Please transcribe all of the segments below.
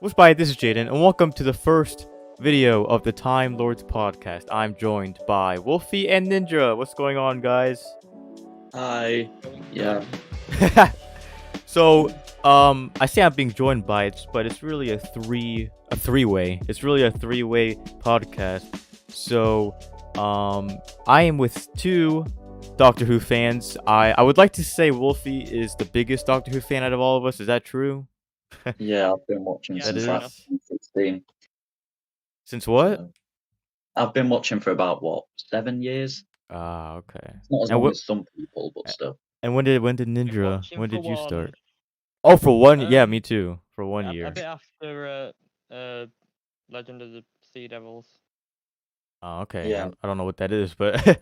What's by? This is Jayden, and welcome to the first video of the Time Lords podcast. I'm joined by Wolifee and Nindra. What's going on, guys? Hi. Yeah. So, I say I'm being joined by it, but it's really a three-way. It's really a three-way podcast. So, I am with two Doctor Who fans. I would like to say Wolifee is the biggest Doctor Who fan out of all of us. Is that true? Yeah, I've been watching That since is. like 2016. Since what? So I've been watching for about 7 years? Ah, okay. It's not as And long what? as some people, but still. And when did Nindra? watching When for did you one. start? Oh, for one. Yeah, me Um, too. For 1 A year. bit after Legend of the Sea Devils. Oh, okay. Yeah. I don't know what that is, but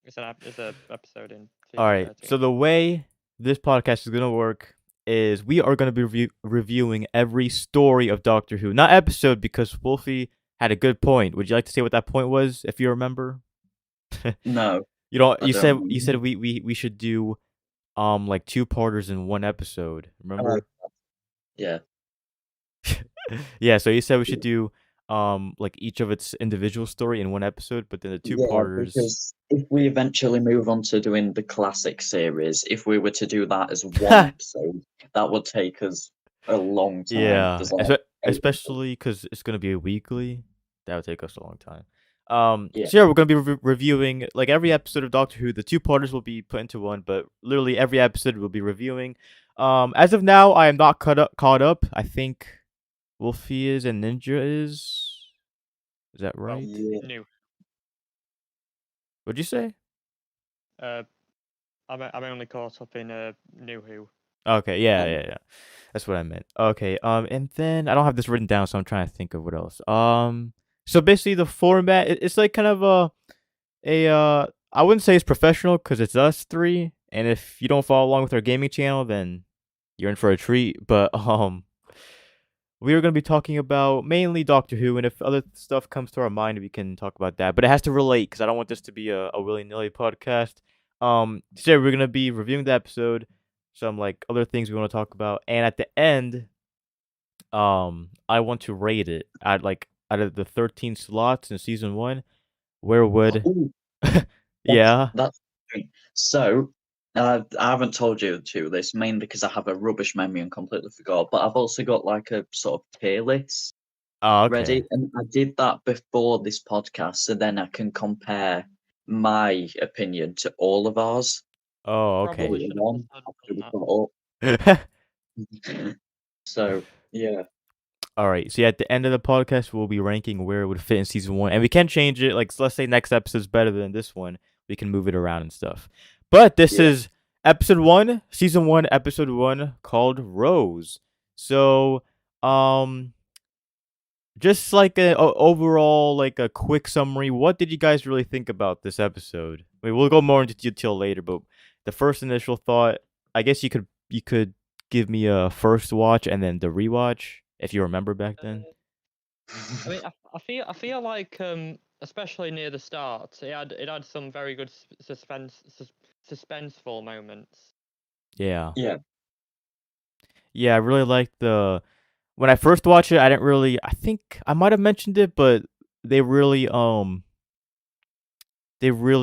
It's an episode in. all right. So the way this podcast is gonna work is we are gonna be reviewing every story of Doctor Who, not episode, because Wolfie had a good point. Would you like to say what that point was, if you remember? No. You know, I you don't said remember. we should do like two parters in one episode. Remember? Yeah. Yeah, so you said we should do like each of its individual story in one episode, but then the two Yeah, parters. because if we eventually move on to doing the classic series, if we were to do that as one episode, that would take us a long time. Yeah, There's like 8 especially because it's gonna be a weekly. That would take us a long time. Yeah. So yeah, we're gonna be reviewing like every episode of Doctor Who. The two parters will be put into one, but literally every episode we'll be reviewing. As of now, I am not caught up. I think Wolfie is and Ninja is. Is that right? Yeah. New. What'd you say? I'm only caught up in New Who. Okay, yeah. That's what I meant. Okay, and then I don't have this written down, so I'm trying to think of what else. So basically the format, it's like kind of I wouldn't say it's professional because it's us three, and if you don't follow along with our gaming channel, then you're in for a treat. But we are going to be talking about mainly Doctor Who, and if other stuff comes to our mind, we can talk about that. But it has to relate because I don't want this to be a willy-nilly podcast. Today we're going to be reviewing the episode, some like other things we want to talk about, and at the end, I want to rate it at like out of the 13 slots in season 1. Where would Ooh, yeah? That's so. I haven't told you this mainly because I have a rubbish memory and completely forgot. But I've also got like a sort of tier list Oh, okay. ready, and I did that before this podcast, so then I can compare my opinion to all of ours. Oh, Probably okay. should One have after we done got up. So yeah, All right. So yeah, at the end of the podcast, we'll be ranking where it would fit in season 1, and we can change it. Like, let's say next episode's better than this one, we can move it around and stuff. But this Yeah. is episode 1, season 1, episode 1, called Rose. So, just like a overall, like a quick summary, what did you guys really think about this episode? I mean, we'll go more into detail later, but the first initial thought, I guess you could give me a first watch and then the rewatch if you remember back then. I mean, I feel like especially near the start, it had some very good suspenseful moments. Yeah. yeah, Yeah, I really liked when I first watched it, I think I might have mentioned it, but they really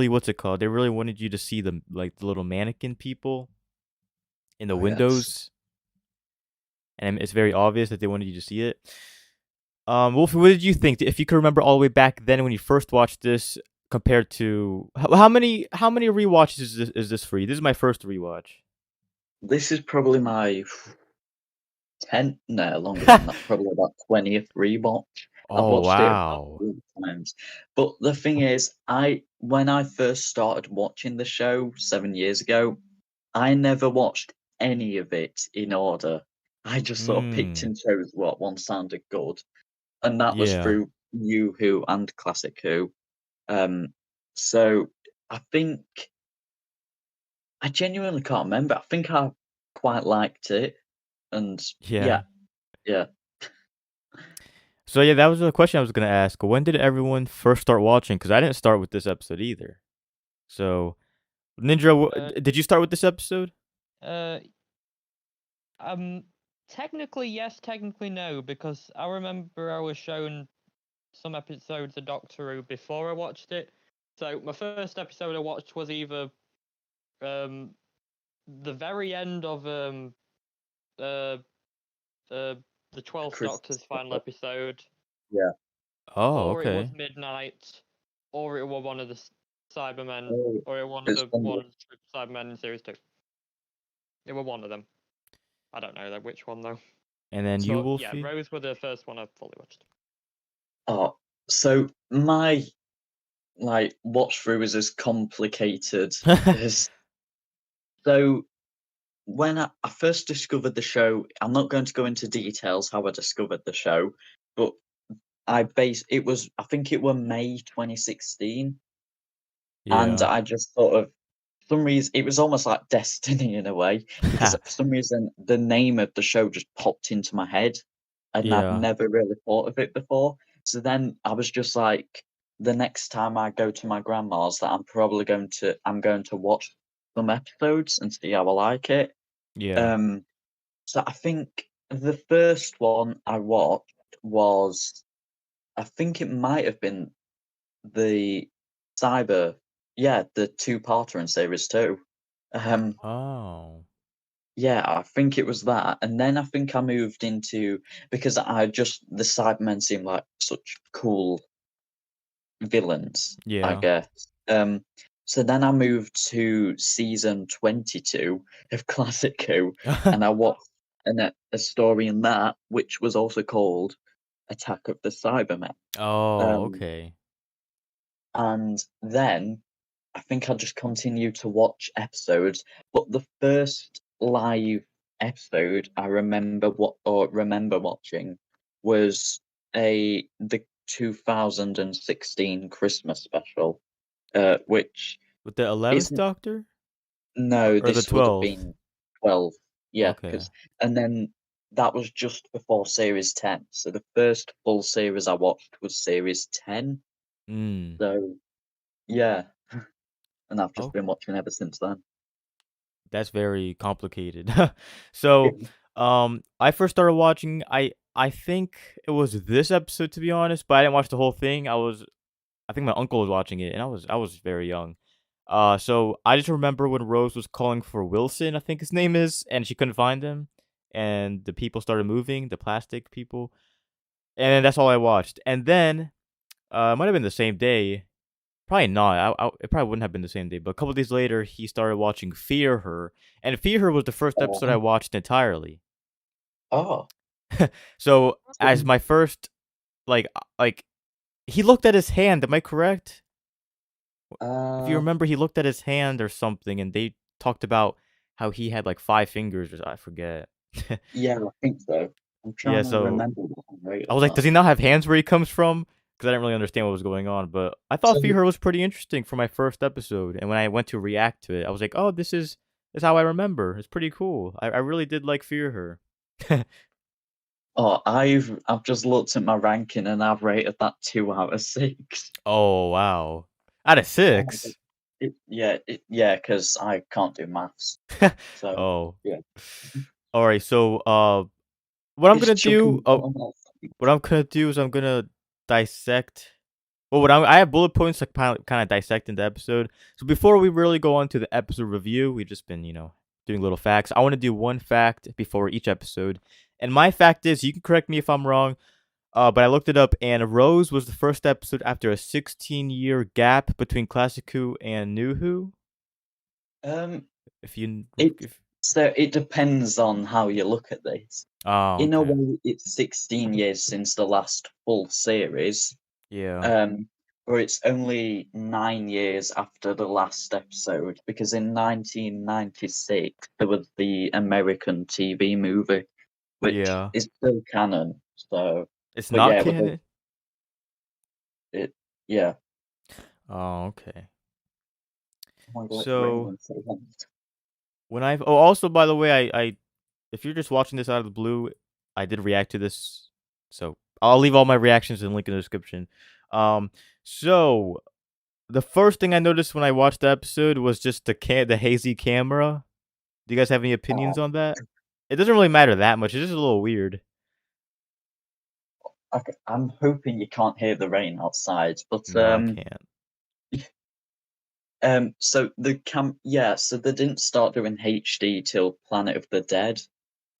what's it called? They really wanted you to see the little mannequin people in the Oh, yes. windows. And it's very obvious that they wanted you to see it. Wolfie, what did you think? If you could remember all the way back then when you first watched this, compared to how many rewatches is this for you? This is my first rewatch. This is probably my 10th, no, longer than that, probably about 20th rewatch. I've Oh watched it about wow! 3 times. But the thing is, when I first started watching the show 7 years ago, I never watched any of it in order. I just sort of picked and chose what one sounded good, and that was Yeah. through New Who and Classic Who. So I think I genuinely can't remember. I think I quite liked it, and Yeah. yeah. So yeah, that was the question I was gonna ask. When did everyone first start watching? Because I didn't start with this episode either. So, Nindra, Uh, did you start with this episode? Um, technically yes, technically no, because I remember I was shown some episodes of Doctor Who before I watched it. So my first episode I watched was either um the very end of uh uh the 12th Chris. Doctor's final episode, Yeah. Oh, or it was okay. Midnight, or it was one of the Cybermen, Oh, or it was one of it's the one one of the Cybermen in series 2. It was one of them. I don't know which one though. And then you, So yeah, Wolfie? Rose were the first one I fully watched. Oh, so my like watch through is as complicated as so when I first discovered the show, I'm not going to go into details how I discovered the show, but I think it was May 2016, and Yeah. I just sort of some reason it was almost like destiny in a way because for some reason the name of the show just popped into my head, and I'd Yeah. never really thought of it before. So then I was just like, the next time I go to my grandma's, that I'm going to watch some episodes and see how I like it. Yeah. Um, so I think the first one I watched was, I think it might have been the Cyber, yeah, the two-parter in series two. Um, Oh. yeah, I think it was that, and then I think I moved into, because the Cybermen seem like such cool villains, I Yeah. guess. So then I moved to season 22 of Classic Who, and I watched a story in that which was also called Attack of the Cybermen. Oh, Um, okay. and then I think I just continued to watch episodes, but the first live episode I remember watching was the 2016 Christmas special, which With the 11th isn't Doctor? no, Or the this would have 12th? been 12, yeah, Okay. and then that was just before series 10. So the first full series I watched was series 10. Mm. So yeah, and I've just Oh, been watching ever since then. that's very complicated. So, I first started watching, I think it was this episode, to be honest, but I didn't watch the whole thing. I think my uncle was watching it, and I was very young. So I just remember when Rose was calling for Wilson, I think his name is, and she couldn't find him, and the people started moving, the plastic people, and that's all I watched. And then, it might have been the same day. Probably not. It probably wouldn't have been the same day, but a couple days later, he started watching Fear Her, and Fear Her was the first episode I Oh, watched entirely. oh, So as so, my first, like he looked at his hand. Am I correct? If you uh, remember, he looked at his hand or something, and they talked about how he had like 5 fingers. Or I forget. yeah, I think so. I'm Yeah. trying to So remember what I wrote I of was like, that. does he not have hands where he comes from? Because I didn't really understand what was going on. But I thought So, Fear Her was pretty interesting for my first episode. And when I went to react to it, I was like, oh, this is how I remember. It's pretty cool. I really did like Fear Her. I've just looked at my ranking and I've rated that 2 out of 6. Oh, wow. Out of Oh my god. 6? Yeah, because I can't do maths. So Oh. yeah, All right. So, what I'm it's gonna do? chucking bottom off. What I'm gonna do is I'm gonna dissect. Well, I have bullet points like kind of dissecting the episode. So before we really go on to the episode review, we've just been doing little facts. I want to do one fact before each episode, and my fact is, you can correct me if I'm wrong. But I looked it up, and Rose was the first episode after a 16-year gap between Classic Who and New Who. Um, If you, it if so it depends on how you look at this. oh, In a okay, way, it's 16 years since the last full series, yeah, um, or it's only 9 years after the last episode, because in 1996 there was the American TV movie, which yeah, is still canon. So, it's but not yeah, canon. it yeah. Oh, okay. Oh my god, it's So raining so hard. also by the way, if you're just watching this out of the blue, I did react to this, so I'll leave all my reactions in the link in the description. Um, so the first thing I noticed when I watched the episode was just the hazy camera. Do you guys have any opinions Oh, on that? It doesn't really matter that much. It's just a little weird. Okay, I'm hoping you can't hear the rain outside, but No, I can't. so so they didn't start doing HD till Planet of the Dead,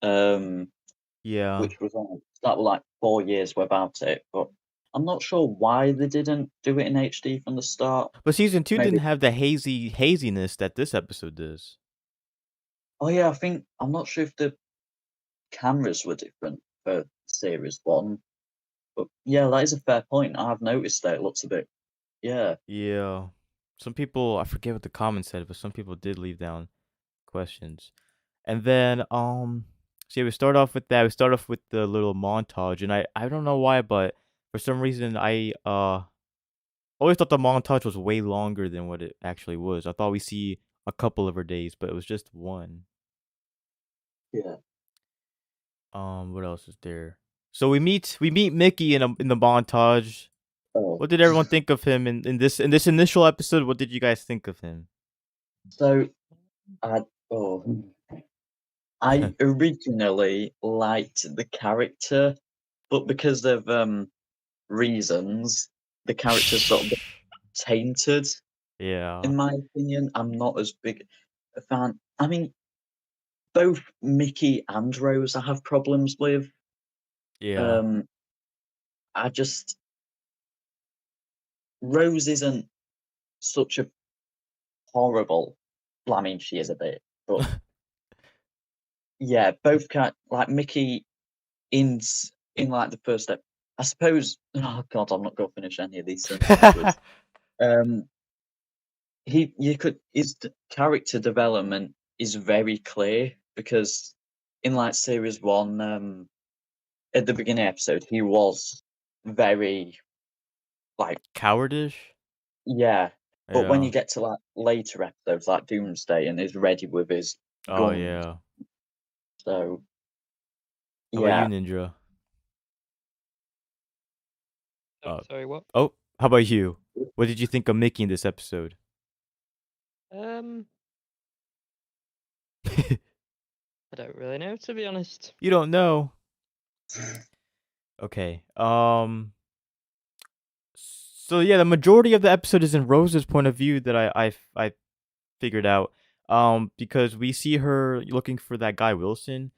Yeah. which was that was like 4 years without it, but I'm not sure why they didn't do it in HD from the start. But season 2 Maybe. didn't have the haziness that this episode does. Oh yeah, I'm not sure if the cameras were different for series 1, but yeah, that is a fair point. I've noticed that it looks a bit, yeah. Yeah. Some people, I forget what the comments said, but some people did leave down questions. And then so yeah, we start off with that. We start off with the little montage, and I don't know why, but for some reason I always thought the montage was way longer than what it actually was. I thought we see a couple of her days, but it was just one. Yeah. What else is there? So we meet Mickey in the montage. Oh. What did everyone think of him in this initial episode? What did you guys think of him? So I oh I originally liked the character, but because of reasons, the character's sort of tainted, Yeah. in my opinion. I'm not as big a fan. I mean, both Mickey and Rose I have problems with. Yeah. Um, I just Rose isn't such a horrible. Well, I mean, she is a bit, but yeah, both like Mickey in like the first step. I suppose. Oh God, I'm not going to finish any of these sentences. Um, his character development is very clear because in like series 1, at the beginning episode, he was very like Cowardish? yeah, but when you Yeah. get to like later episodes, like Doomsday, and is ready with his Oh guns, yeah. so How about you, yeah. Ninja? Sorry, what? Oh, how about you? What did you think of Mickey in this episode? I don't really know, to be honest. You don't know. Okay. So yeah, the majority of the episode is in Rose's point of view that I figured out. Because we see her looking for that guy Wilson,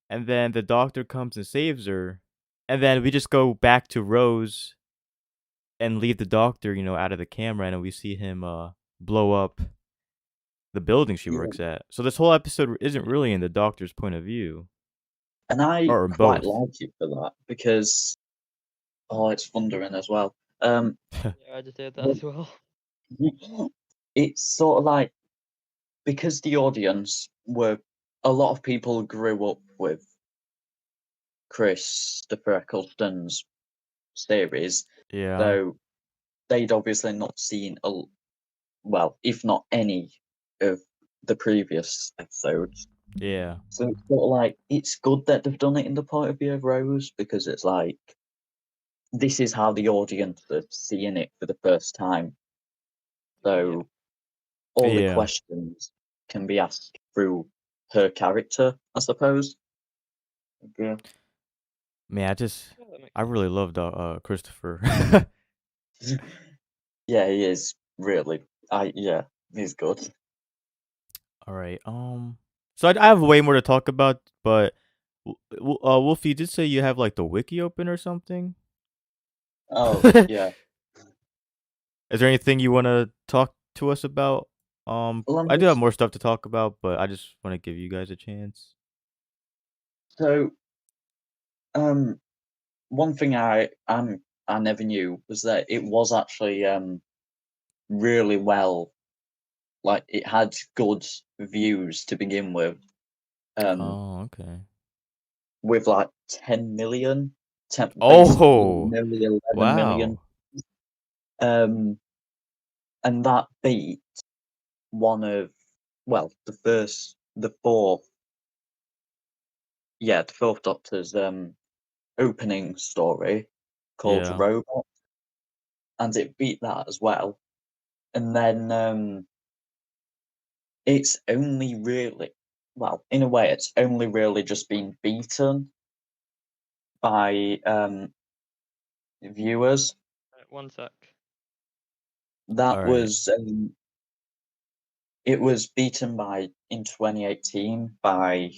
and then the doctor comes and saves her, and then we just go back to Rose and leave the doctor, out of the camera, and we see him blow up the building she Yeah. works at. So this whole episode isn't really in the doctor's point of view, And I or in quite both. like it for that because it's thundering as well. Yeah, I just did that But as well. it's sort of like because the audience were a lot of people grew up with Christopher Eccleston's series, Yeah, so they'd obviously not seen well, if not any of the previous episodes. yeah, So it's sort of like it's good that they've done it in the point of view of Rose because it's like this is how the audience are seeing it for the first time. So all the yeah. questions can be asked through her character, I suppose. Yeah. Man, Yeah, that makes I sense. really loved Christopher. Yeah, he is really. Yeah, he's good. All right. So I have way more to talk about, but Wolf, you did say you have like the wiki open or something. Oh yeah. Is there anything you want to talk to us about? Well, I'm I do have just more stuff to talk about, but I just want to give you guys a chance. so one thing I never knew was that it was actually really well, like it had good views to begin um Oh, okay. with like 10 million, basically Oh, nearly 11 million, wow. um and that beat one of well the fourth Doctor's opening story called Yeah. Robot, and it beat that as well. And then it's only really well, in a way, it's only really just been beaten by viewers. One sec. That All right. was it was beaten by in 2018 by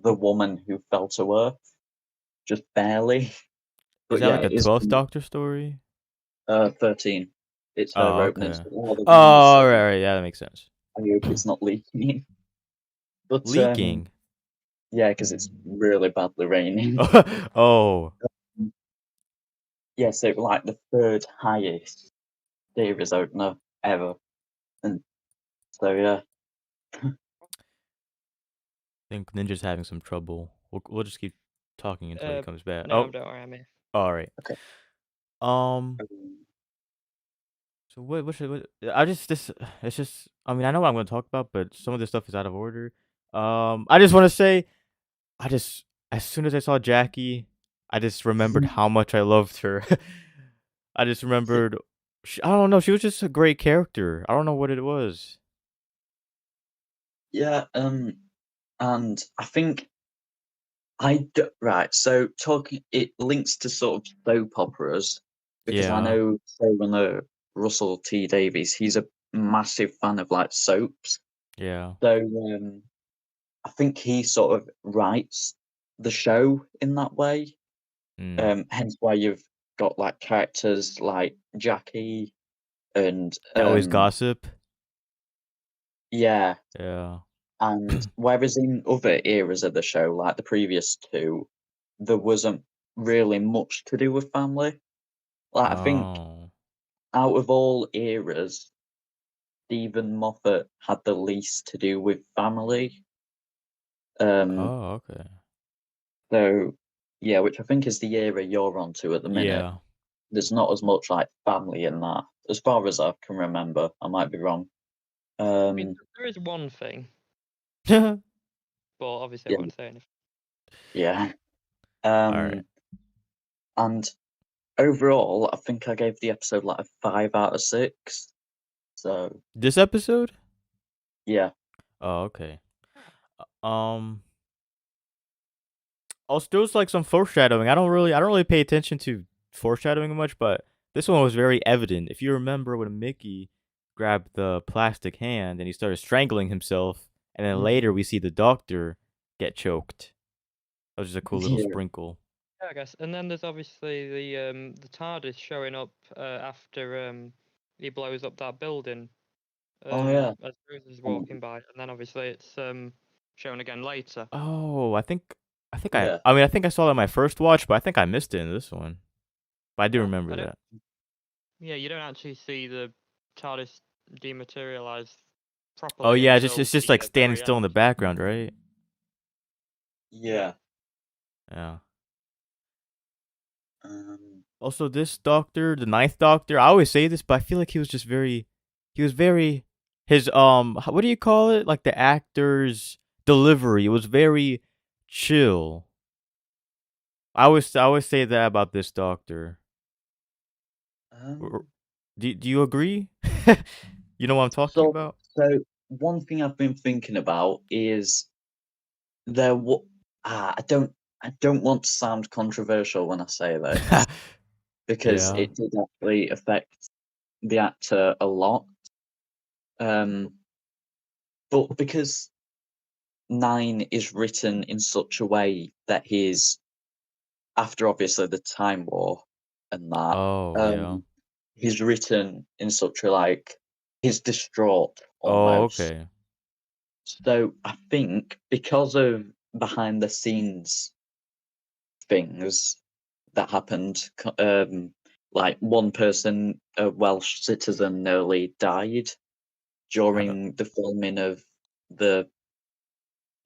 The Woman Who Fell to Earth, just barely. Is But that yeah, like a it is 12th Doctor story? 13. It's her Oh, opening. okay. Lord of the Rings. Oh, right, right. Yeah, that makes sense. I hope it's not leaking. But Leaking. yeah, because it's really badly raining. Oh, Yeah, so like the third highest series opener ever, and so yeah, I think Ninja's having some trouble. We'll just keep talking until he comes back. No, Oh, don't worry, I'm here. all right. okay. Um. So what should what I just this it's just I mean I know what I'm gonna talk about, but some of this stuff is out of order. I just want to say I just as soon as I saw Jackie, I just remembered how much I loved her. I just remembered I don't know, she was just a great character. I don't know what it was. Yeah, and I think right. So talking, it links to sort of soap operas because I Yeah. know showrunner Russell T Davies. He's a massive fan of like soaps. Yeah. So I think he sort of writes the show in that way. Mm. Hence why you've got like characters like Jackie and That always gossip. yeah, Yeah. and whereas in other eras of the show, like the previous two, there wasn't really much to do with family. Like I think Oh. out of all eras, Stephen Moffat had the least to do with family. Um, Oh, okay. so yeah, which I think is the era you're onto at the minute. Yeah. There's not as much like family in that, as far as I can remember. I might be wrong. I mean, Um, there is one thing, All but obviously I yeah, won't say anything. yeah. right. And overall, I think I gave the episode like a 5 out of 6. So This episode? yeah, Oh, okay. Um Also, there was like some foreshadowing. I don't really pay attention to foreshadowing much, but this one was very evident. If you remember when Mickey grabbed the plastic hand and he started strangling himself, and then Mhm. later we see the doctor get choked. That was just a cool little yeah, sprinkle. Yeah, I guess. And then there's obviously the TARDIS showing up after he blows up that building oh yeah, as Rose is um, walking by, and then obviously it's shown again later. Oh, yeah. I think I saw that in my first watch, but I think I missed it in this one. But I do Oh, remember I don't. that. Yeah, you don't actually see the TARDIS dematerialize Oh properly yeah, until it's just the like standing very still in end. the background, right? Yeah. Yeah. Um, Also, this doctor, the ninth doctor, I always say this, but I feel like he was very, his, what do you call it? Like the actor's delivery. It was very chill. I always say that about this doctor. um, Do you agree? You know what I'm talking so, about? so one thing I've been thinking about is there. I don't want to sound controversial when I say this because Yeah. it did actually affect the actor a lot. Um, but because Nine is written in such a way that he's after obviously the Time War and that, Oh, yeah. he's written in such a like he's distraught Oh, almost. okay. So I think because of behind the scenes things that happened, like one person, a Welsh citizen, nearly died Uh, during the filming of the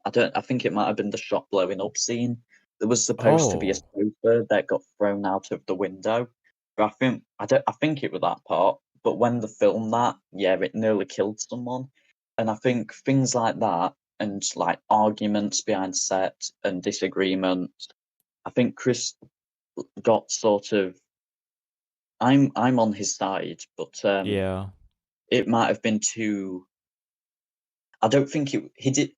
I think it might have been the shop blowing up scene. There was supposed to be a oh. sofa that got thrown out of the window. But I think it was that part. But when they filmed that, yeah, it nearly killed someone. And I think things like that and like arguments behind set and disagreements, I think Chris got sort of I'm on his side, but Yeah. it might have been too I don't think he did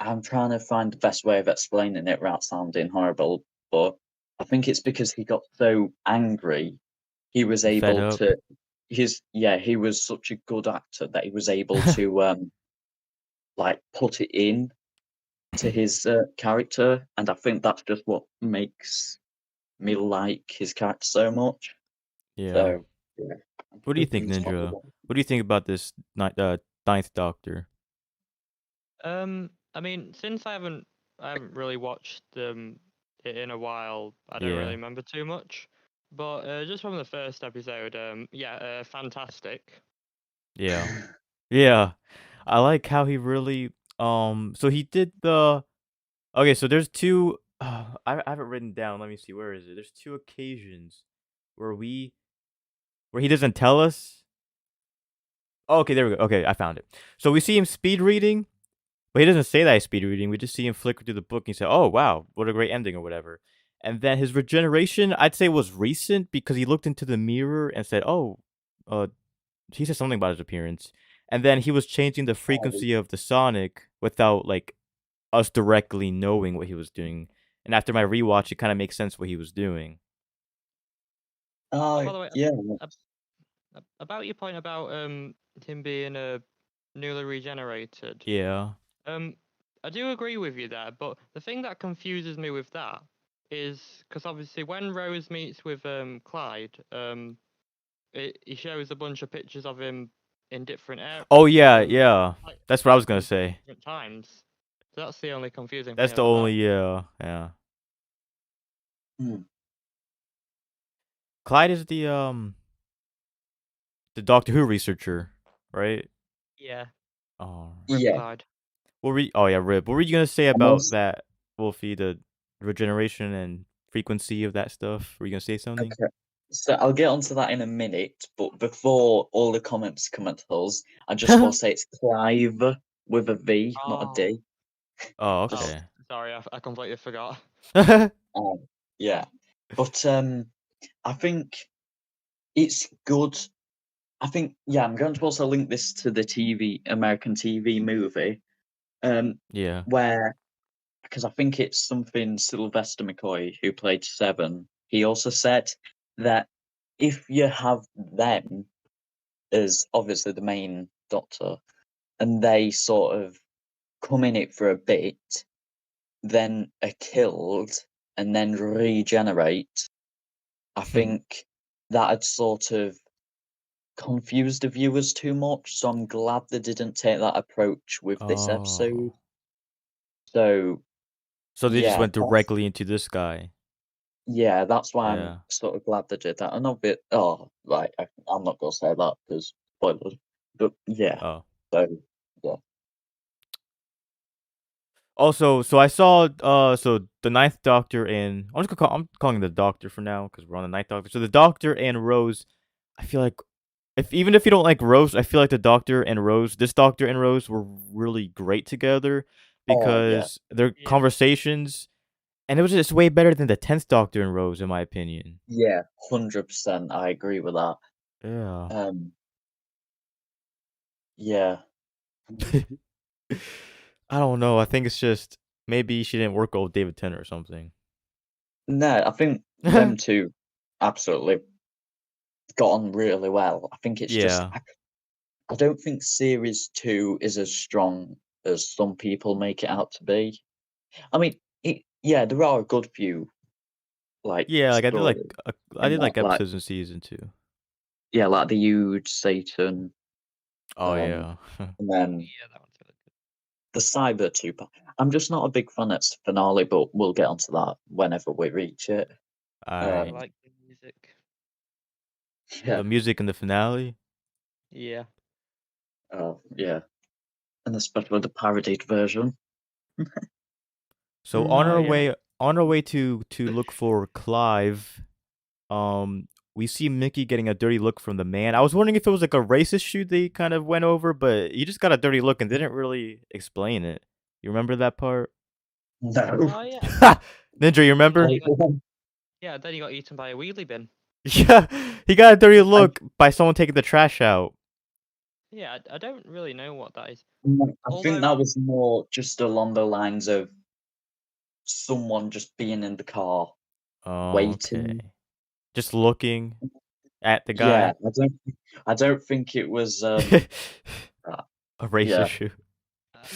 I'm trying to find the best way of explaining it without sounding horrible, but I think it's because he got so angry, he was And fed able up. to. He was such a good actor that he was able to like put it in to his character, and I think that's just what makes me like his character so much. Yeah. So yeah, I'm What do you think, hoping he's Nindra? possible. What do you think about this Ninth Doctor? I mean, since I haven't really watched it in a while, I don't really Yeah. remember too much. But just from the first episode, yeah, fantastic. Yeah. Yeah. I like how he really so he did the okay, so there's two I have it written down. Let me see. Where is it? There's two occasions where he doesn't tell us. Oh, okay, there we go. Okay, I found it. So we see him speed reading, but he doesn't say that he's speed reading. We just see him flicker through the book and say, "Oh, wow, what a great ending," or whatever. And then his regeneration, I'd say, was recent because he looked into the mirror and said, "Oh, uh, he said something about his appearance." And then he was changing the Oh, frequency of the sonic without like us directly knowing what he was doing. And after my rewatch, it kind of makes sense what he was doing. Oh, oh by the way, yeah, about your point about him being newly regenerated, Yeah. um, I do agree with you there. But the thing that confuses me with that is because obviously when Rose meets with Clyde, he shows a bunch of pictures of him in different Oh yeah, um yeah. That's what I was gonna say. different times. So that's the only confusing thing That's the about only that. yeah. hmm, Clyde is the Doctor Who researcher, right? Yeah, Oh, Rip yeah. Clyde. oh yeah, Rip. What were you gonna say And about also, that, Wolfie? The regeneration and frequency of that stuff. Were you gonna say something? okay. So I'll get onto that in a minute, but before all the comments come at us, I just want to say it's Clive with a V, not a Oh, D. Oh, oh, Just okay. sorry, I completely forgot. yeah. But I think it's good. I think I'm going to also link this to the American TV movie, Yeah. where because I think it's something Sylvester McCoy who played Seven. He also said that if you have them as obviously the main Doctor, and they sort of come in it for a bit, then are killed, and then regenerate, I think that'd sort of confuse the viewers too much. So I'm glad they didn't take that approach with this episode. Oh. So So they just yeah, went directly into this guy. that's why I'm Yeah. sort of glad they did that. And a bit, oh, right, I'm not gonna say that because spoilers. But yeah, Oh. so yeah, Also, so I saw so the Ninth Doctor and I'm calling him the Doctor for now because we're on the Ninth Doctor. So the Doctor and Rose, I feel like even if you don't like Rose, I feel like the Doctor and Rose, this Doctor and Rose were really great together oh yeah, because their Yeah, conversations and it was just way better than the 10th Doctor and Rose in my opinion. yeah, 100%. I agree with that. Yeah. Um, yeah, I don't know. I think it's just maybe she didn't work well with David Tennant or something. no, I think them two absolutely got on really well. I think it's just Yeah. I don't think series two is as strong as some people make it out to be. I mean, there are a good few like Yeah, like stories I in did that, like episodes in season 2. like the huge Satan, Oh um, yeah. and then yeah, that one's really good. the Cyber two. I'm just not a big fan of the finale, but we'll get onto that whenever we reach it. All I right. Um, like the music. The yeah, music in the finale. Yeah. oh yeah, and especially the parodied version. So Mm. Oh yeah. on our way to look for Clive, we see Mickey getting a dirty look from the man. I was wondering if it was like a race issue they kind of went over, but he just got a dirty look and didn't really explain it. You remember that part? No. Oh yeah. Ninja, you And then remember? he Wait, got hold on. then he got eaten by a wheelie bin. Yeah, he got a dirty I look by someone taking the trash out. Yeah, I don't really know what that is. I think Although, that was more just along the lines of someone just being in the car Oh, okay. waiting. Just looking at the Yeah, guy. I don't think it was uh, A race yeah. issue.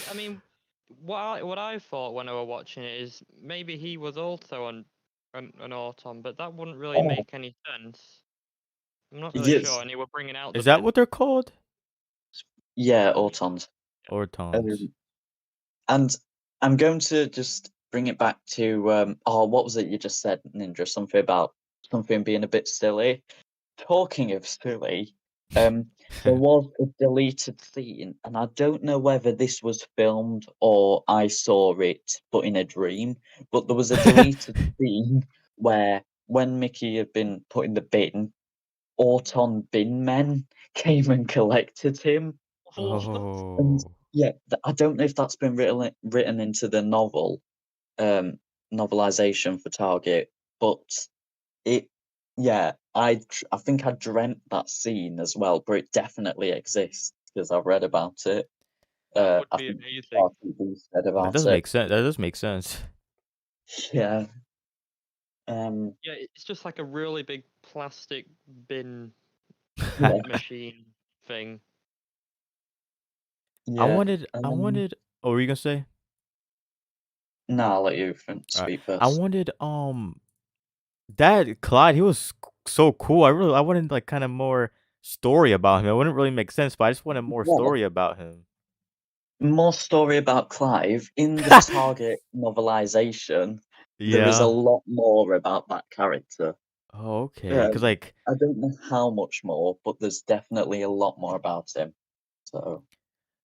I mean, what I thought when I were watching it is maybe he was also an Auton, but that wouldn't really Oh, make any sense. I'm not really yes. sure, and they were bringing out the Is that what bin. they're called? Yeah, Autons. Ortons. Um, and I'm going to just bring it back to what was it you just said, Nindra? Something about something being a bit silly. Talking of silly, there was a deleted scene, and I don't know whether this was filmed or I saw it, but in a dream. But there was a deleted scene where when Mickey had been put in the bin, Auton bin men came and collected him. And Oh. yeah, I don't know if that's been written into the novel, novelization for Target, but it, yeah, I think I dreamt that scene as well, but it definitely exists because I've read about it. That would I be think amazing. RTD said That about does it. make sense. That does make sense. Yeah. Um. Yeah, it's just like a really big plastic bin Yeah. machine thing. Yeah. I wanted oh, were you gonna say? No, I'll let you Alright. speak I first. wanted that Clyde, he was so cool. I wanted like kind of more story about him. It wouldn't really make sense, but I just wanted more Yeah. story about him. More story about Clive in the Target novelization. There is a Yeah. lot more about that character. Oh, okay. Cause like, I don't know how much more, but there's definitely a lot more about him. So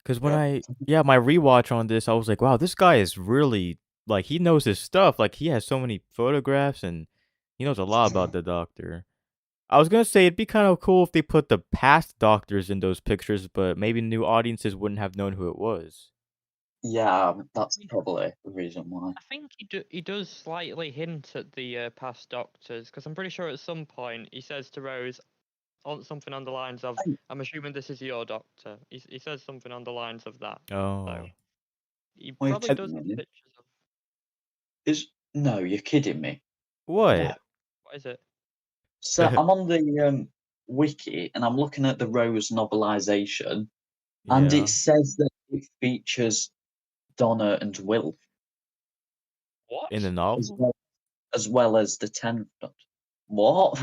cause when yeah, my rewatch on this, I was like, wow, this guy is really like he knows his stuff. Like he has so many photographs and he knows a lot about the Doctor. I was gonna say it'd be kind of cool if they put the past Doctors in those pictures, but maybe new audiences wouldn't have known who it was. yeah, that's probably the reason why. I think he does slightly hint at the past Doctors, because I'm pretty sure at some point he says to Rose on something on the lines of, I- "I'm assuming this is your Doctor." He says something on the lines of that. So Oh, he Wait probably a does have minute. pictures of No, you're kidding me. No. what? what is it? So I'm on the wiki and I'm looking at the Rose novelization, and it Yeah. says that it features Donna and Will In the What? as novel? well as well as the 10th Doctor. What?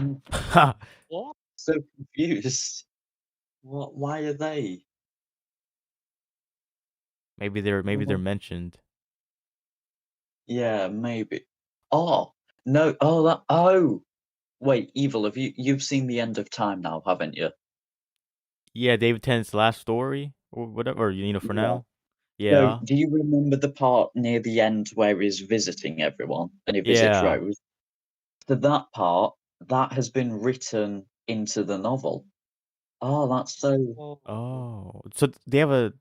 What? So confused. What? Why are they? Maybe they're mentioned. Yeah, maybe. Oh no! Wait, Evil. You've seen the end of time now, haven't you? Yeah, David Tennant's last story or whatever, or, for Yeah. now. So, Yeah. do you remember the part near the end where he's visiting everyone and he visits Yeah. Rose? So that part that has been written into the novel. Oh, that's so. Oh, Oh, so they have a.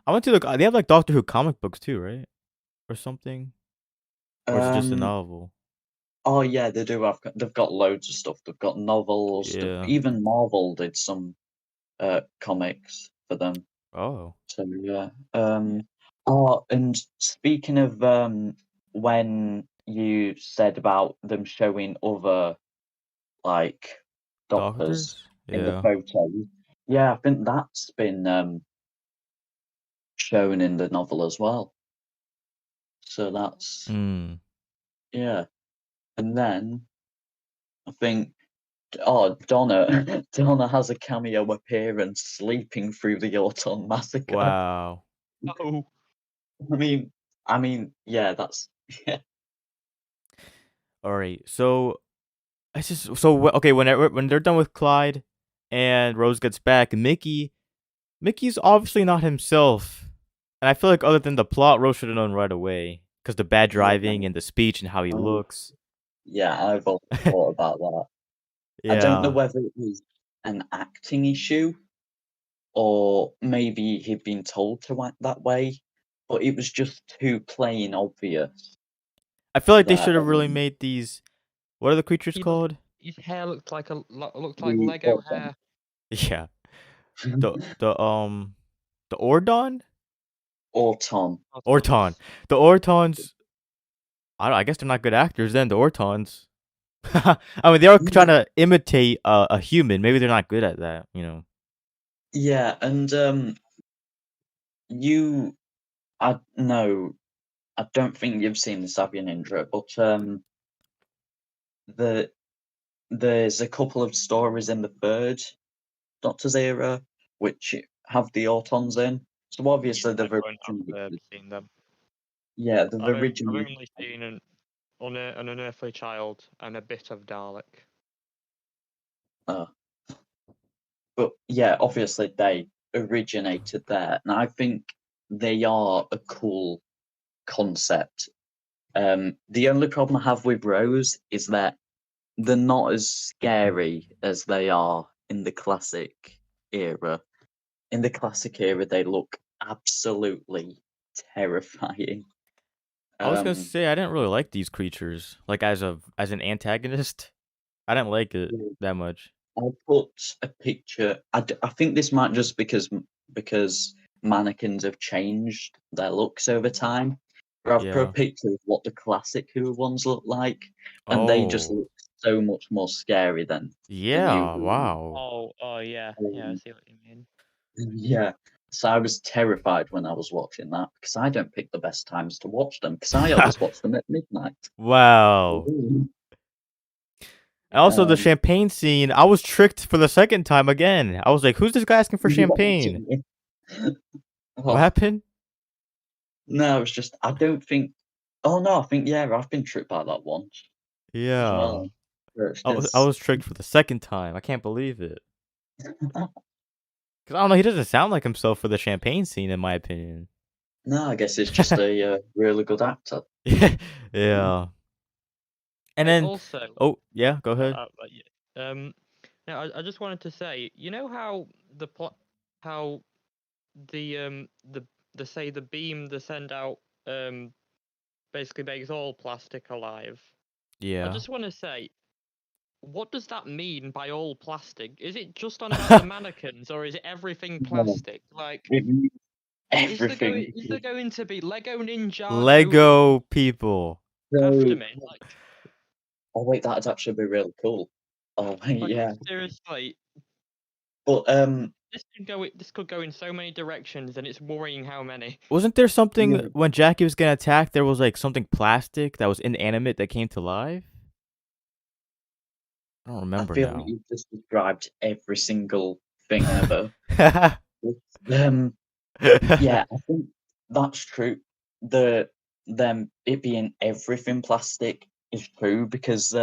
I went to look. They have like Doctor Who comic books too, right, or something, or is it just a Um. novel? Oh yeah, they do have. They've got loads of stuff. They've got novels. Yeah. Even Marvel did some comics for them. Oh. So yeah. And speaking of when you said about them showing other like doctors Doctors. in the Yeah. photos, yeah, I think that's been shown in the novel as well. So that's Hmm. yeah. And then I think Donna Donna has a cameo appearance sleeping through the Autumn massacre. Wow. oh, I mean yeah, that's yeah. All right. So it's just okay. When they're done with Clyde, and Rose gets back, Mickey's obviously not himself, and I feel like other than the plot, Rose should have known right away because the bad Yeah. driving and the speech and how he Oh, looks. yeah, I've also thought about that. I don't know Yeah. whether it was an acting issue or maybe he'd been told to act that way, but it was just too plain obvious I feel like they that should have really made these. What are the creatures he looked. called? His hair looked like looked like the Lego autumn. hair. Yeah. The Ordon? Auton. Orton. The Ortons, I guess they're not good actors then, the Ortons. I mean, they are trying to imitate a human. Maybe they're not good at that, you know. Yeah, and you, I no, I don't think you've seen the Savia Nindra, but the there's a couple of stories in the third Doctor's era which have the Autons in. So obviously I they've don't have originated. seen them. Yeah, they've I've originated. only seen an unearthly child and a bit of Dalek. But yeah, obviously they originated there, and I think they are a cool concept. The only problem I have with Rose is that they're not as scary as they are in the classic era. In the classic era, they look absolutely terrifying. I was gonna Um, say I didn't really like these creatures. Like as an antagonist, I didn't like it that much. I'll put a picture. I think this might just because mannequins have changed their looks over time. But I've put a Yeah. picture of what the classic Who ones look like, and they just Oh. look so much more scary than the new Yeah. Who ones. Wow. Oh yeah, I Um, see what you mean. yeah. So I was terrified when I was watching that because I don't pick the best times to watch them because I always watch them at midnight. Wow. And also the Um, champagne scene, I was tricked for the second time again. I was like, "Who's this guy asking for champagne?" What oh, happened? no, it's just I don't think. Oh no, I think yeah, I've been tricked by that once as Yeah. well. Where it's I just was tricked for the second time. I can't believe it. Cause I don't know, he doesn't sound like himself for the champagne scene, in my opinion. no, I guess it's just a really good actor. Yeah. And then, Also, oh yeah, go ahead. um, now I just wanted to say, you know how how the say the beam they send out basically makes all plastic alive. I Yeah. just want to say, what does that mean by all plastic? Is it just on about the mannequins, or is it everything No, plastic? Like, it means everything. is there going to be Lego Ninjago Lego people. after So, me? Like, oh wait, that'd actually be really cool. Oh yeah, seriously, but this could go in so many directions, and it's worrying how many. Wasn't there something yeah, when Jackie was getting attacked? There was like something plastic that was inanimate that came to life. I don't I remember feel like now. you've just described every single thing ever. Um, yeah, I think that's true. The them it being everything plastic is true because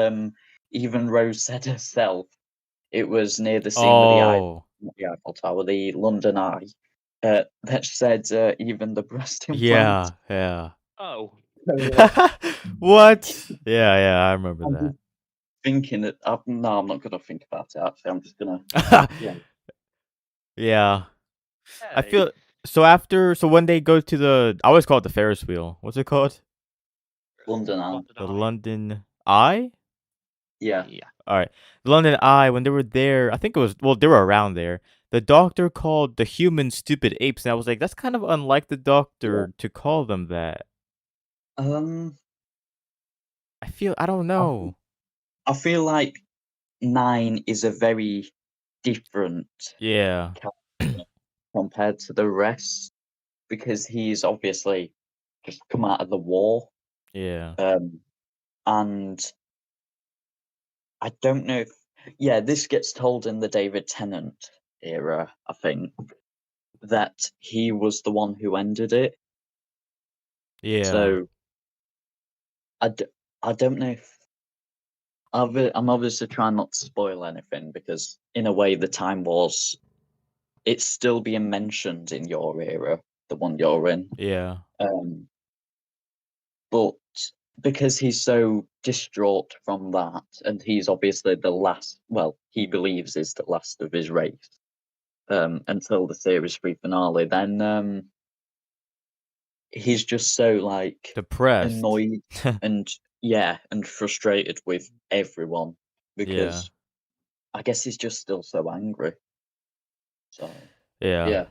even Rose said herself it was near the scene with the Oh not the Eiffel Tower, the London Eye, that said even the breast implant. yeah, yeah. Oh, So, What? Yeah, I remember I'm that. just thinking that no, I'm not gonna think about it. Actually, I'm just gonna yeah, Yeah. I hey, feel so when they go to I always call it the Ferris wheel. What's it called? London Eye. London The Eye. London Eye? Yeah, Yeah. All right. The London Eye, when they were there, I think it was, well, they were around there. The doctor called the humans stupid apes, and I was like, that's kind of unlike the yeah. doctor to call them that. Um, I don't I, know. I feel like Nine is a very different Yeah. character compared to the rest because he's obviously just come out of the war. Yeah. Um, and I don't know if, yeah, this gets told in the David Tennant era, I think, that he was the one who ended it. Yeah. So I, d- I don't know if I'm obviously trying not to spoil anything because, in a way, the Time Wars it's still being mentioned in your era, the one you're in. Yeah. Um, but because he's so distraught from that, and he's obviously the last, well, he believes is the last of his race until the series 3 finale, then he's just so like Depressed. annoyed and yeah, and frustrated with everyone Yeah. because I guess he's just still so angry. So Yeah. yeah.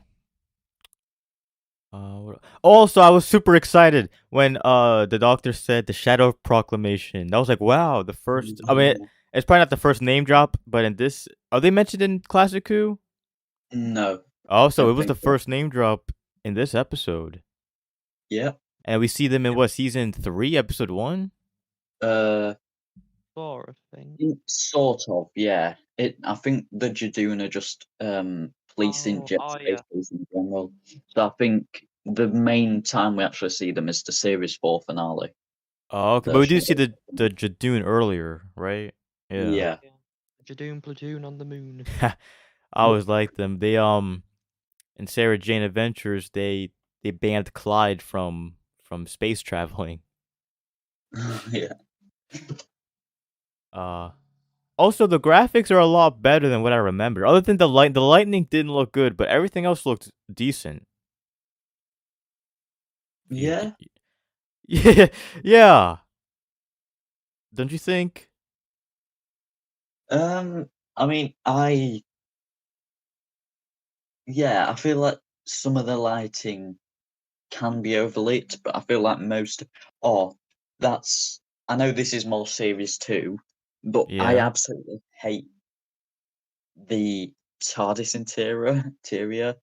Also, I was super excited when the doctor said the Shadow Proclamation. I was like, wow, the first. I mean, it's probably not the first name drop, but in this, are they mentioned in Classic Who? No, Also, it don't was the think so. first name drop in this episode, Yeah. and we see them in what, season 3, episode 1? Uh, 4, I think. Sort of, yeah. I think the Jadoon are just policing jet yeah. spaces in general. So I think the main time we actually see them is the series 4 finale. Oh, okay, but The we do see Shadow. the Jadoon earlier, right? Yeah. Yeah. Jadoon platoon on the moon. I always liked them. They in Sarah Jane Adventures, they banned Clyde from space traveling. Yeah. Also the graphics are a lot better than what I remember. Other than the lightning didn't look good, but everything else looked decent. You, Yeah. yeah, yeah. Don't you think? I mean, I feel like some of the lighting can be overlit, but I feel like most. Oh, that's. I know this is more series 2, but I Yeah. absolutely hate the TARDIS interior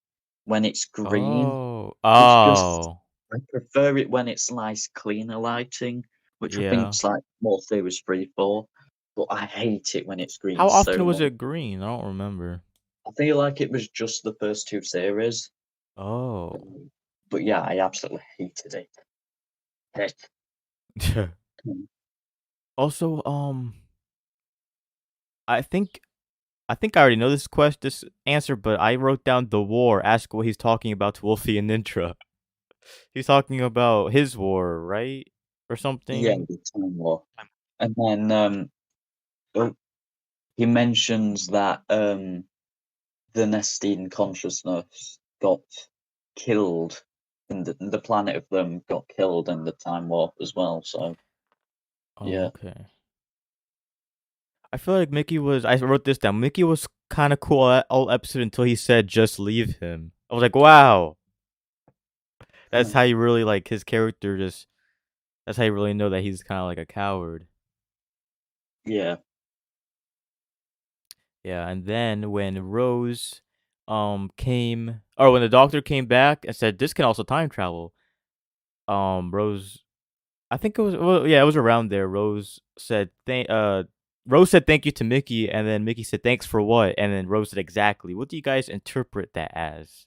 when it's green. Oh. It's just Oh. I prefer it when it's nice, cleaner lighting, which I Yeah. think's like more series 3, 4. But I hate it when it's green How so often was much. it green? I don't remember. I feel like it was just the first 2 series. Oh. But yeah, I absolutely hated it. Hate. Mm. Also, I think I already know this answer, but I wrote down the war. Ask what he's talking about to Wolfie and Nindra. He's talking about his war, right? Or Yeah, something. the Time War. And then oh, he mentions that the Nestine consciousness got killed, and the planet of them got killed in the Time Warp as well. So Oh, yeah, okay. I feel like Mickey was. I wrote this down. Mickey was kind of cool all episode until he said, "Just leave him." I was like, "Wow, that's how you really like his character." Just that's how you really know that he's kind of like a coward. yeah, Yeah, and then when Rose, came, or when the doctor came back and said this can also time travel. Rose, I think it was, well, yeah, it was around there. Rose said thank you to Mickey, and then Mickey said thanks for what, and then Rose said exactly. What do you guys interpret that as?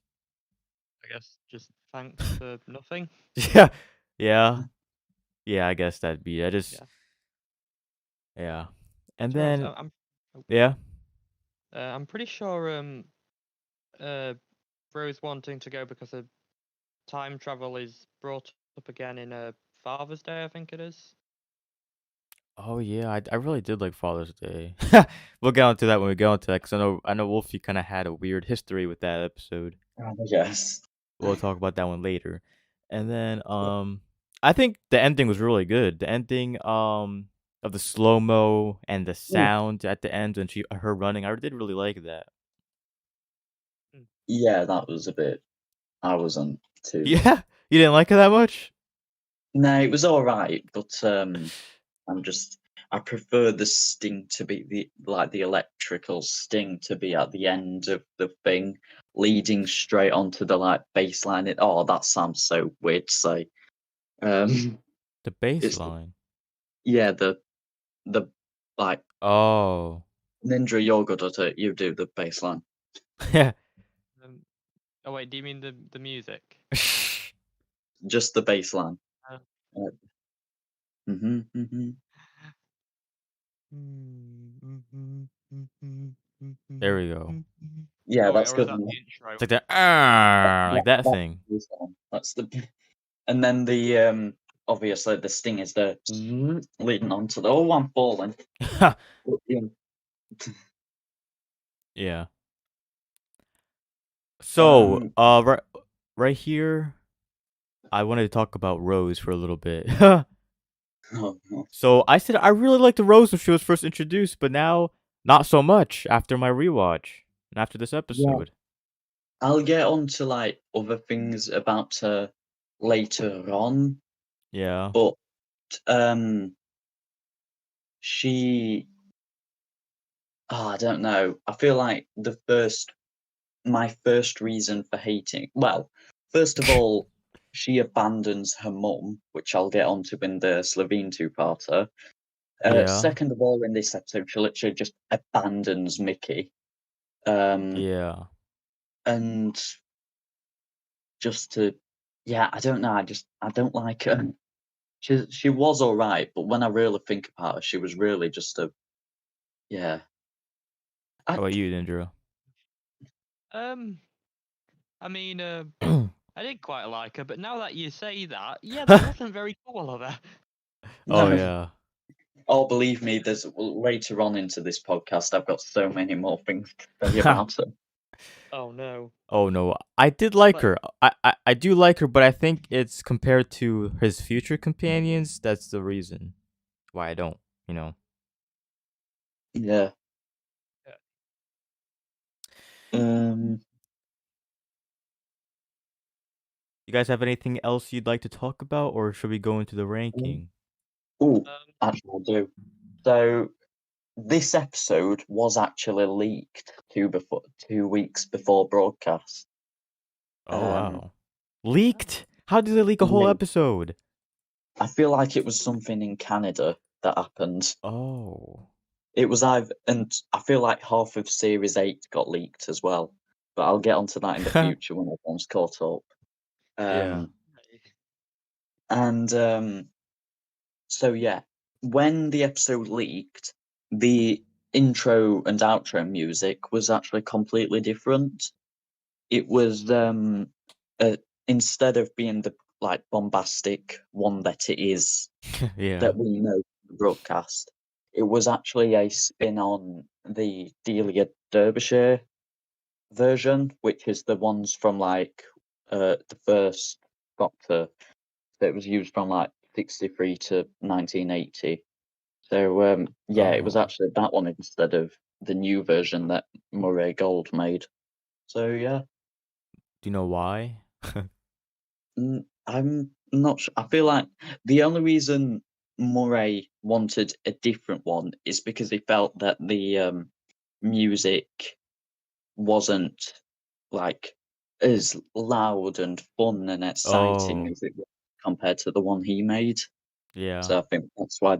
I guess just thanks for nothing. Yeah, yeah, yeah. I guess that'd be. I just, Yeah. yeah, and To be honest, then oh, yeah. I'm pretty sure uh Rose wanting to go because of time travel is brought up again in Father's Day, I think it is. Oh yeah, I really did like Father's Day. We'll get onto that when we get onto that, because I know Wolfie kind of had a weird history with that episode. yes, We'll talk about that one later. And then I think the ending was really good. The ending of the slow-mo and the Ooh, sound at the end when her running, I did really like that. Mm. yeah, that was a bit. I wasn't too. Yeah, you didn't like it that much? No, it was all right, but I'm just. I prefer the sting to be the electrical sting to be at the end of the thing, leading straight onto the like baseline. That sounds so weird to say. Um, The it's baseline. yeah, the like Oh. Nindra, you're good at it. You do the baseline, Yeah. Um, oh wait, do you mean the music? just the baseline. Uh, Mm-hmm, mm-hmm. There we go. Yeah, Oh wait, that's or is good. that the intro? It's like that like that That's thing. the baseline. That's the and then the obviously the sting is the leading on to the I'm falling. Yeah. Yeah. So, Um, right here, I wanted to talk about Rose for a little bit. oh, no. So I said I really liked the Rose when she was first introduced, but now not so much after my rewatch and after this Yeah, episode. I'll get on to like other things about her later on, Yeah. but she I don't know. I feel like my first reason for hating, well, first of all, she abandons her mum, which I'll get onto in the Slovene two-parter. Yeah. Second of all, in this episode, she literally just abandons Mickey. Um, Yeah. and just to, yeah, I don't know. I don't like her. She was all right, but when I really think about her, she was really just yeah. How I about you, Nindra? Um, I mean, I did quite like her, but now that you say that, yeah, that wasn't very cool of her. Oh no. yeah. Oh, believe me, there's later on into this podcast, I've got so many more things to say about her. Oh no. Oh no, I did like But her. I do like her, but I think it's compared to his future companions. That's the reason why I don't. You know. Yeah. Um. You guys have anything else you'd like to talk about, or should we go into the ranking? Oh, um, actually, I do. So this episode was actually leaked 2 weeks before broadcast. Oh Um. wow, leaked? How did they leak a whole Yeah, episode? I feel like it was something in Canada that happened. Oh. It was either, and I feel like half of Series 8 got leaked as well. But I'll get onto that in the future when everyone's caught up. Yeah. Um. And so yeah, when the episode leaked, the intro and outro music was actually completely different. It was uh, instead of being the like bombastic one that it is Yeah. that we know from the broadcast, it was actually a spin on the Delia Derbyshire version, which is the ones from like the first Doctor that was used from like 63 to 1980. So yeah, it was Oh. actually that one instead of the new version that Murray Gold made. So yeah, Do you know why? I'm not sure. I feel like the only reason Murray wanted a different one is because he felt that the music wasn't like as loud and fun and exciting Oh. as it was compared to the one he made. Yeah. So I think that's why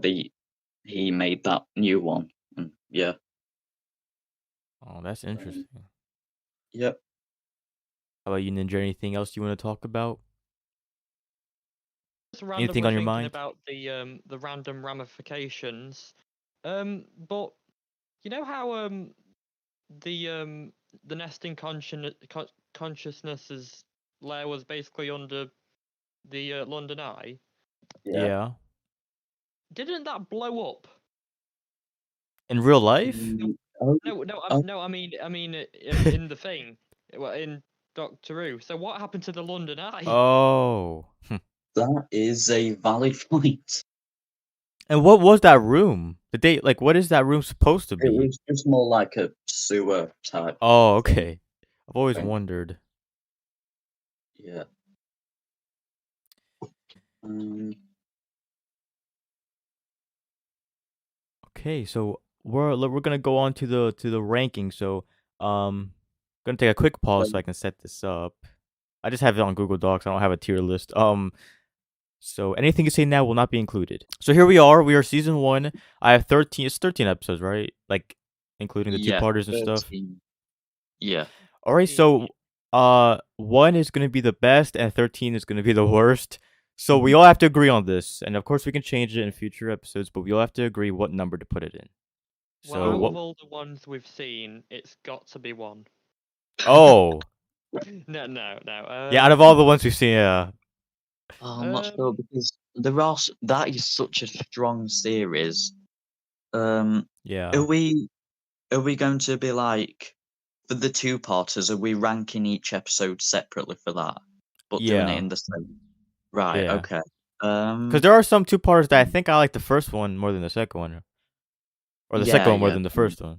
he made that new one. And yeah. Oh, that's Um, interesting. yep. How about you, Ninja? Anything else you want to talk about? just Anything randomly on your thinking mind? about the random ramifications. But you know how the um the nesting consciousness's layer was basically under the London Eye. Yeah. Yeah. Didn't that blow up? In real life? No, Oh, oh, no. In the thing, well, in Doctor Who. So what happened to the London Eye? Oh. that is a valid point. And what was that room? Did they like? What is that room supposed to It be? was just more like a sewer type Oh, thing. okay. I've always thing. wondered. Yeah. Um, Okay, so we're gonna go on to the ranking. So gonna take a quick pause so I can set this up. I just have it on Google Docs. I don't have a tier list. So anything you say now will not be included. So here we are. We are season 1. I have 13. It's 13 episodes, right? Like including the yeah, two-parters and stuff. 13. Yeah. All right. So 1 is gonna be the best, and 13 is gonna be the worst. So we all have to agree on this, and of course we can change it in future episodes, but we all have to agree what number to put it in. Well, So out what? of all the ones we've seen, it's got to be one. Oh, No. yeah. Out of all the ones we've seen, yeah, I'm not sure because that is such a strong series. Um, are yeah, we are we going to be like for the two-parters? Are we ranking each episode separately for that, but doing it yeah, in the same? Right. yeah. Okay. Because there are some two-parters that I think I like the first one more than the second one, or the second Yeah, one more yeah. than the first one.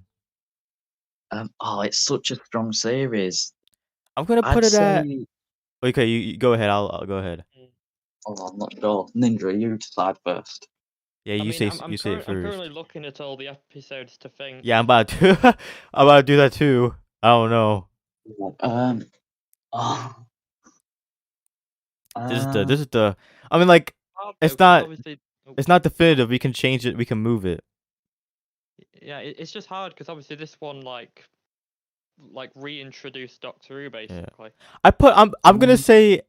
Oh, it's such a strong series. I'm gonna put I'd it at. say. Okay, you go ahead. I'll go ahead. Oh, I'm not sure. Nindra, you decide first. Yeah, I you mean, say I'm you say it I'm first. currently looking at all the episodes to think. Yeah, I'm about to. I'm about to do that too. I don't know. Oh, This is the. I mean, like, Hard though, it's 'cause not obviously, it's not definitive. We can change it. We can move it. yeah, it's just hard because obviously this one like reintroduced Doctor Who Yeah. basically. I'm gonna say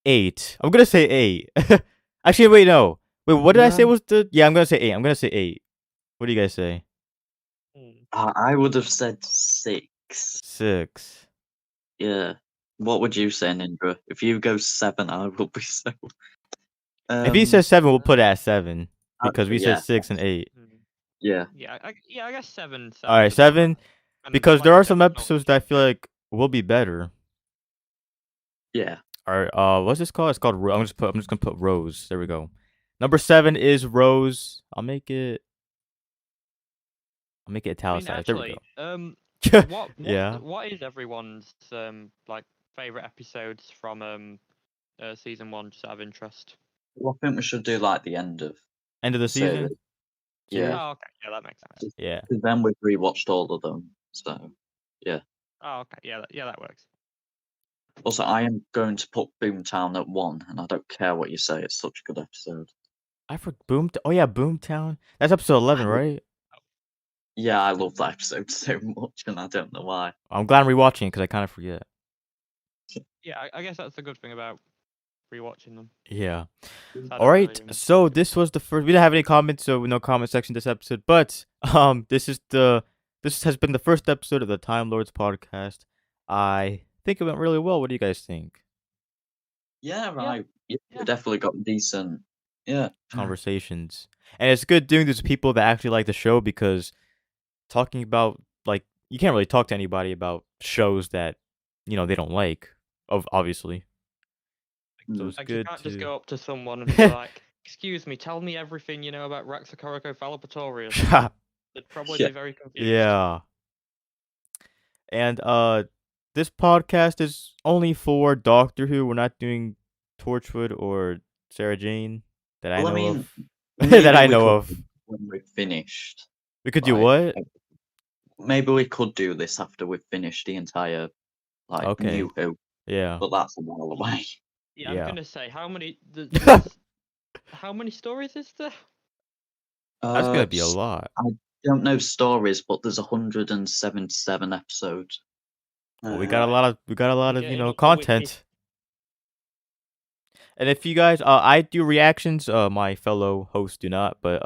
8. I'm gonna say 8. Actually, wait, no. Wait, what did I say yeah. was the? Yeah, I'm gonna say 8. I'm gonna say 8. What do you guys say? Hmm. I would have said 6. 6. Yeah. What would you say, Nindra? If you go 7, I will be so. If he says 7, we'll put it Uh, at 7 because we said Yeah. 6 and 8. hmm. Yeah. Yeah, I guess seven All right, sounds about 7 right. And because like there you are said, some it's not episodes that I feel like will be better. Yeah. All right, what's this called? It's called. I'm just gonna put Rose. There we go. Number 7 is Rose. I'll make it I mean, italicized. There we actually, go. what Yeah. what is everyone's like favorite episodes from season 1, just out of interest? Well, I think we should do like the end of End of the the series. season. Yeah. Oh, okay, yeah, that makes sense. Yeah. Because then we've rewatched all of them. So, yeah. Oh, okay, yeah, that works. Also, I am going to put Boomtown at 1, and I don't care what you say. It's such a good episode. I forgot Oh yeah, Boomtown. That's episode 11, right? Yeah, I love that episode so much, and I don't know why. I'm glad I'm rewatching it because I kind of forget. Yeah, I guess that's the good thing about rewatching them. Yeah. I All don't right. really miss So it. this was the first. We didn't have any comments, so no comment section this episode. But this has been the first episode of the Time Lords podcast. I think it went really well. What do you guys think? Yeah, right. Yeah, yeah. we definitely got decent. Yeah. Conversations, and it's good doing this with people that actually like the show because talking about like you can't really talk to anybody about shows that they don't like. Obviously, so it's Like you good can't just to. go up to someone and be like, "Excuse me, tell me everything you know about Raxacoricofallapatorius." They'd probably Yeah. be very confused. Yeah. And this podcast is only for Doctor Who. We're not doing Torchwood or Sarah Jane that I Well, I know mean, of. maybe that I we know could of. do when we've finished. We could do Like, what? maybe we could do this after we've finished the entire Okay. New Who, Yeah. but that's a while away. Yeah, Yeah. I'm gonna say how many how many stories is there? That's gonna be a lot. I don't know stories, but there's 177 episodes. Well, we got a lot of Getting up the content. And if you guys I do reactions, my fellow hosts do not, but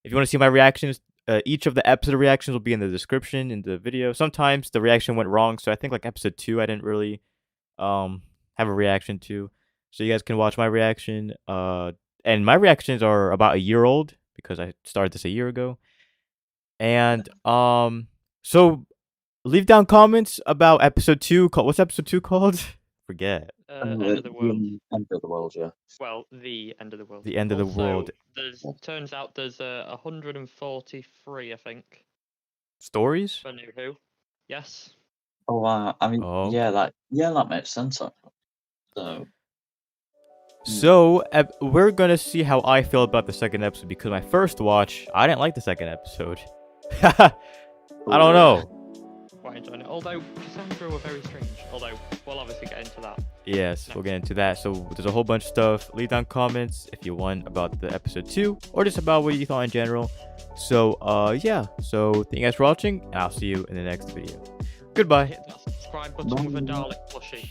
if you want to see my reactions, each of the episode reactions will be in the description in the video. Sometimes the reaction went wrong, so I think like episode 2 I didn't really have a reaction to. So you guys can watch my reaction. And my reactions are about a year old because I started this a year ago. And so leave down comments about episode 2. What's episode 2 called? Forget. End of the world. End of the world, yeah. Well, the end of the world. The end of the Also, world. Turns out there's 143, I think, Stories? for New Who. Yes. Oh wow! I mean, Oh, yeah, that makes sense. So, So we're gonna see how I feel about the second episode because my first watch, I didn't like the second episode. I don't know. Quite enjoying it. Although Cassandra were very strange. Although we'll obviously get into that. Yes, we'll get into that. So there's a whole bunch of stuff. Leave down comments if you want about the episode 2 or just about what you thought in general. So yeah. So thank you guys for watching, and I'll see you in the next video. Goodbye. Hit that subscribe button with a Dalek plushie.